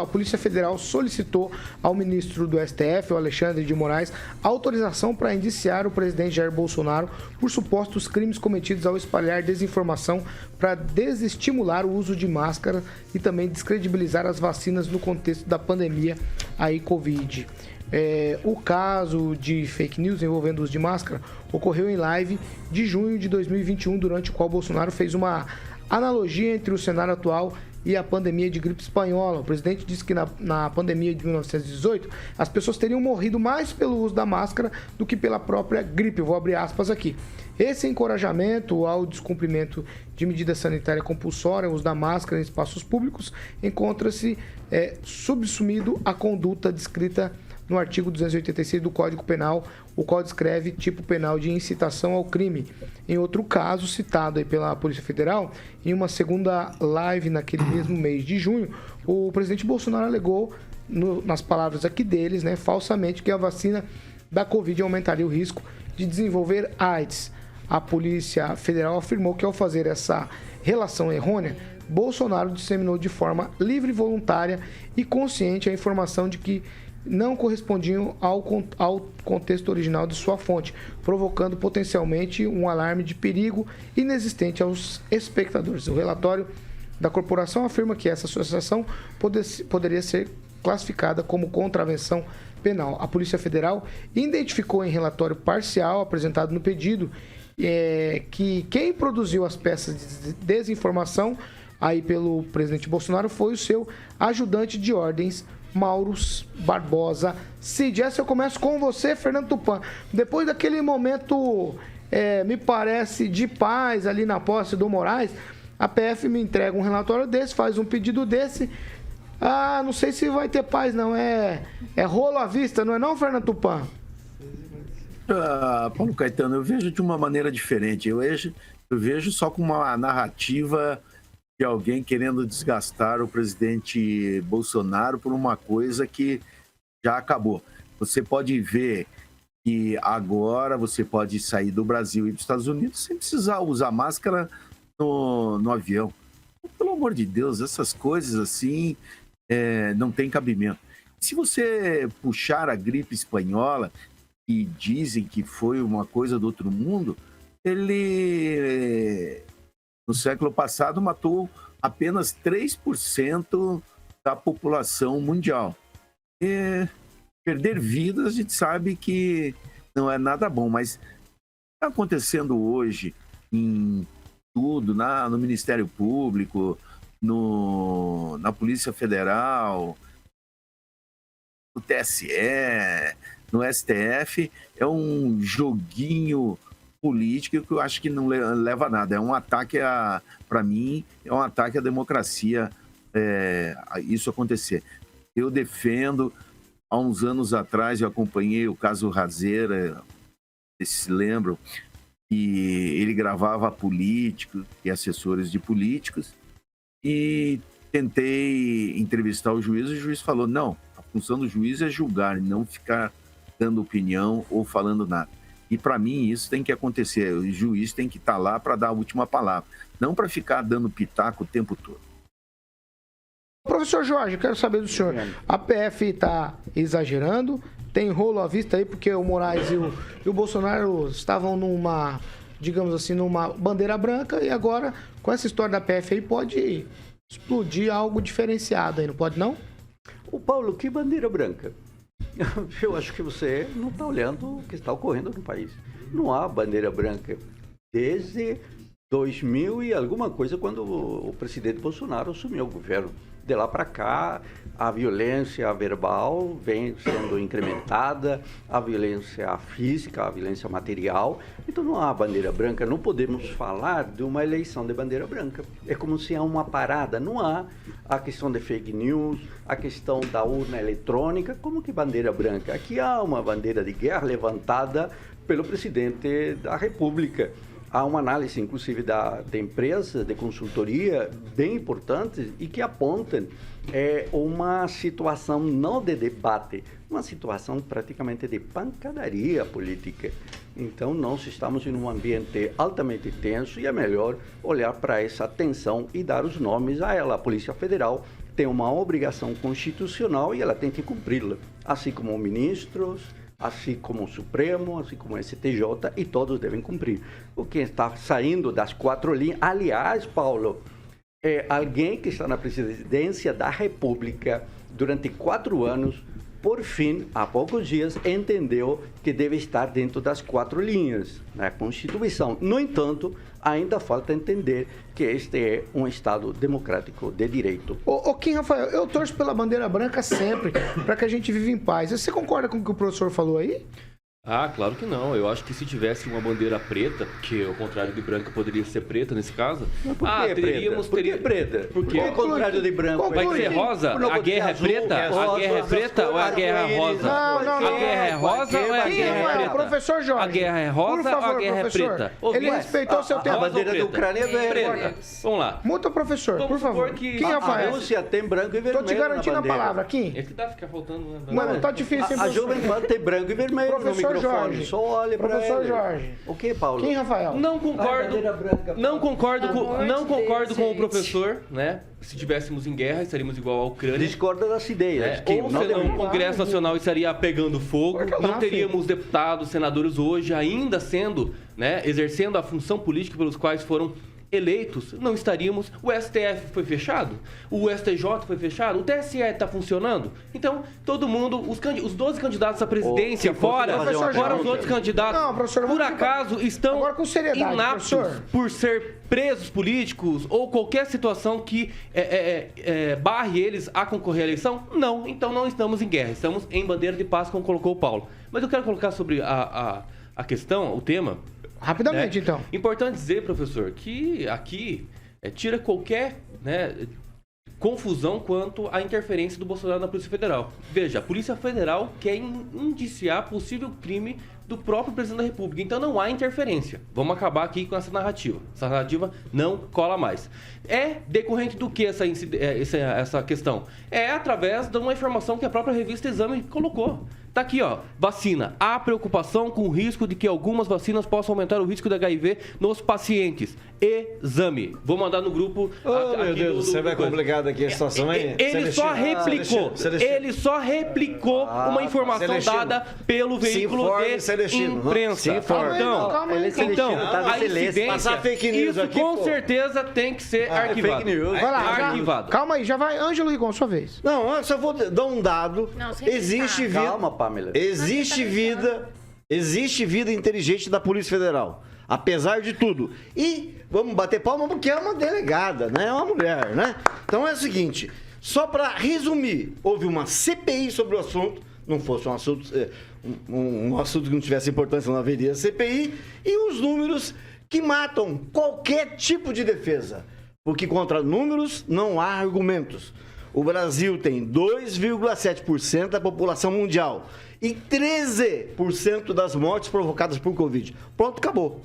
a Polícia Federal solicitou ao ministro do STF, o Alexandre de Moraes, autorização para indiciar o presidente Jair Bolsonaro por supostos crimes cometidos ao espalhar desinformação para desestimular o uso de máscara e também descredibilizar as vacinas no contexto da pandemia aí Covid. O caso de fake news envolvendo o uso de máscara ocorreu em live de junho de 2021, durante o qual Bolsonaro fez uma analogia entre o cenário atual e a pandemia de gripe espanhola. O presidente disse que na pandemia de 1918, as pessoas teriam morrido mais pelo uso da máscara do que pela própria gripe. Eu vou abrir aspas aqui. Esse encorajamento ao descumprimento de medida sanitária compulsória, o uso da máscara em espaços públicos, encontra-se subsumido à conduta descrita no artigo 286 do Código Penal, o qual descreve tipo penal de incitação ao crime. Em outro caso, citado aí pela Polícia Federal, em uma segunda live naquele mesmo mês de junho, o presidente Bolsonaro alegou, nas palavras aqui deles, falsamente, que a vacina da Covid aumentaria o risco de desenvolver AIDS. A Polícia Federal afirmou que, ao fazer essa relação errônea, Bolsonaro disseminou de forma livre, voluntária e consciente a informação de que não correspondiam ao contexto original de sua fonte, provocando potencialmente um alarme de perigo inexistente aos espectadores. O relatório da corporação afirma que essa associação poderia ser classificada como contravenção penal. A Polícia Federal identificou em relatório parcial apresentado no pedido que quem produziu as peças de desinformação aí pelo presidente Bolsonaro foi o seu ajudante de ordens, Mauros Barbosa Cid. Essa eu começo com você, Fernando Tupan. Depois daquele momento, me parece, de paz ali na posse do Moraes, a PF me entrega um relatório desse, faz um pedido desse. Não sei se vai ter paz, não. É rolo à vista, não é não, Fernando Tupan? Paulo Caetano, eu vejo de uma maneira diferente. Eu vejo só com uma narrativa de alguém querendo desgastar o presidente Bolsonaro por uma coisa que já acabou. Você pode ver que agora você pode sair do Brasil e dos Estados Unidos sem precisar usar máscara no avião. Pelo amor de Deus, essas coisas assim não tem cabimento. Se você puxar a gripe espanhola, que dizem que foi uma coisa do outro mundo, ele no século passado matou apenas 3% da população mundial. Perder vidas, a gente sabe que não é nada bom, mas está acontecendo hoje em tudo, no Ministério Público, na Polícia Federal, no TSE, no STF, é um joguinho política que eu acho que não leva a nada. É um ataque para mim, é um ataque à democracia isso acontecer. Eu defendo, há uns anos atrás eu acompanhei o caso Razeira, vocês se lembram, que ele gravava políticos e assessores de políticos, e tentei entrevistar o juiz falou, não, a função do juiz é julgar, não ficar dando opinião ou falando nada. E para mim isso tem que acontecer, o juiz tem que estar lá para dar a última palavra, não para ficar dando pitaco o tempo todo. Professor Jorge, quero saber do senhor, a PF está exagerando, tem rolo à vista aí, porque o Moraes e o Bolsonaro estavam numa, digamos assim, numa bandeira branca, e agora, com essa história da PF aí, pode explodir algo diferenciado aí, não pode não? O Paulo, que bandeira branca? Eu acho que você não está olhando o que está ocorrendo no país. Não há bandeira branca desde 2000 e alguma coisa, quando o presidente Bolsonaro assumiu o governo. De lá para cá, a violência verbal vem sendo incrementada, a violência física, a violência material. Então não há bandeira branca, não podemos falar de uma eleição de bandeira branca. É como se há uma parada, não há a questão de fake news, a questão da urna eletrônica, como que bandeira branca? Aqui há uma bandeira de guerra levantada pelo presidente da República. Há uma análise, inclusive, de empresas de consultoria bem importantes e que apontam uma situação não de debate, uma situação praticamente de pancadaria política. Então, nós estamos em um ambiente altamente tenso e é melhor olhar para essa tensão e dar os nomes a ela, a Polícia Federal, tem uma obrigação constitucional e ela tem que cumpri-la, assim como ministros, assim como o Supremo, assim como o STJ, e todos devem cumprir. O que está saindo das 4 linhas, aliás, Paulo, alguém que está na presidência da República durante 4 anos, por fim, há poucos dias, entendeu que deve estar dentro das 4 linhas da Constituição. No entanto, ainda falta entender que este é um Estado democrático de direito. Ô Kim, Rafael, eu torço pela bandeira branca sempre, para que a gente viva em paz. Você concorda com o que o professor falou aí? Ah, claro que não. Eu acho que se tivesse uma bandeira preta, que ao contrário de branca poderia ser preta nesse caso. Mas por que teríamos. Por que preta? Porque ao contrário de branco. vai ser rosa? A guerra é preta? A guerra é preta ou a guerra é rosa? Não. A guerra é rosa ou a guerra é preta? Professor Jorge. A guerra é rosa por favor, ou a guerra professor, é preta? Ele respeitou o seu tempo. A bandeira da Ucrânia é preta. Vamos lá. Muta, professor, Vamos por favor. supor que Kim, A Rafael, Rússia tem branco e vermelho. tô te garantindo na a bandeira. palavra, Kim. É que dá ficar faltando. Mano, tá difícil, hein, A Jovem Pan tem branco e vermelho no Professor microfone. Jorge. Só olha para Professor ele. Jorge. O que, Paulo? Kim, Rafael. Não concordo. Não concordo com o professor, né? Se tivéssemos em guerra, estaríamos igual à Ucrânia. Discorda das ideias. Que Ou não senão devemos- o Congresso Nacional estaria pegando fogo, Corta lá, não teríamos deputados, senadores hoje ainda sendo, né, exercendo a função política pelos quais foram eleitos, não estaríamos. O STF foi fechado, o STJ foi fechado, o TSE está funcionando. Então, todo mundo, os 12 candidatos à presidência, fora os outros candidatos, Não, professor, por acaso estão agora com seriedade, inaptos professor. por ser presos políticos ou qualquer situação que barre eles a concorrer à eleição? Não, então não estamos em guerra, estamos em bandeira de paz, como colocou o Paulo. Mas eu quero colocar sobre a questão, o tema. Rapidamente, então. Importante dizer, professor, que aqui tira qualquer confusão quanto à interferência do Bolsonaro na Polícia Federal. Veja, a Polícia Federal quer indiciar possível crime do próprio presidente da República. Então não há interferência. Vamos acabar aqui com essa narrativa. Essa narrativa não cola mais. É decorrente do que essa questão? É através de uma informação que a própria revista Exame colocou. Tá aqui, ó, vacina. Há preocupação com o risco de que algumas vacinas possam aumentar o risco de HIV nos pacientes. Exame. Vou mandar no grupo. Meu Deus, você vai complicado aqui a situação aí. Ele só replicou uma informação dada pelo veículo de imprensa. Calma aí. Então, Tá a incidência, passar fake news isso aqui, com pô. certeza tem que ser arquivado. fake news. Vai lá, Arquivado. calma aí, já vai. Ângelo Rigon, sua vez. Não, eu só vou dar um dado. Não, sem Existe gritar. vida. Calma, Pamela. Existe vida inteligente da Polícia Federal. Apesar de tudo. E vamos bater palma porque é uma delegada, né? É uma mulher, né? Então é o seguinte, só para resumir, houve uma CPI sobre o assunto, não fosse um assunto, um assunto que não tivesse importância, não haveria CPI, e os números que matam qualquer tipo de defesa. Porque contra números não há argumentos. O Brasil tem 2,7% da população mundial e 13% das mortes provocadas por Covid. Pronto, acabou.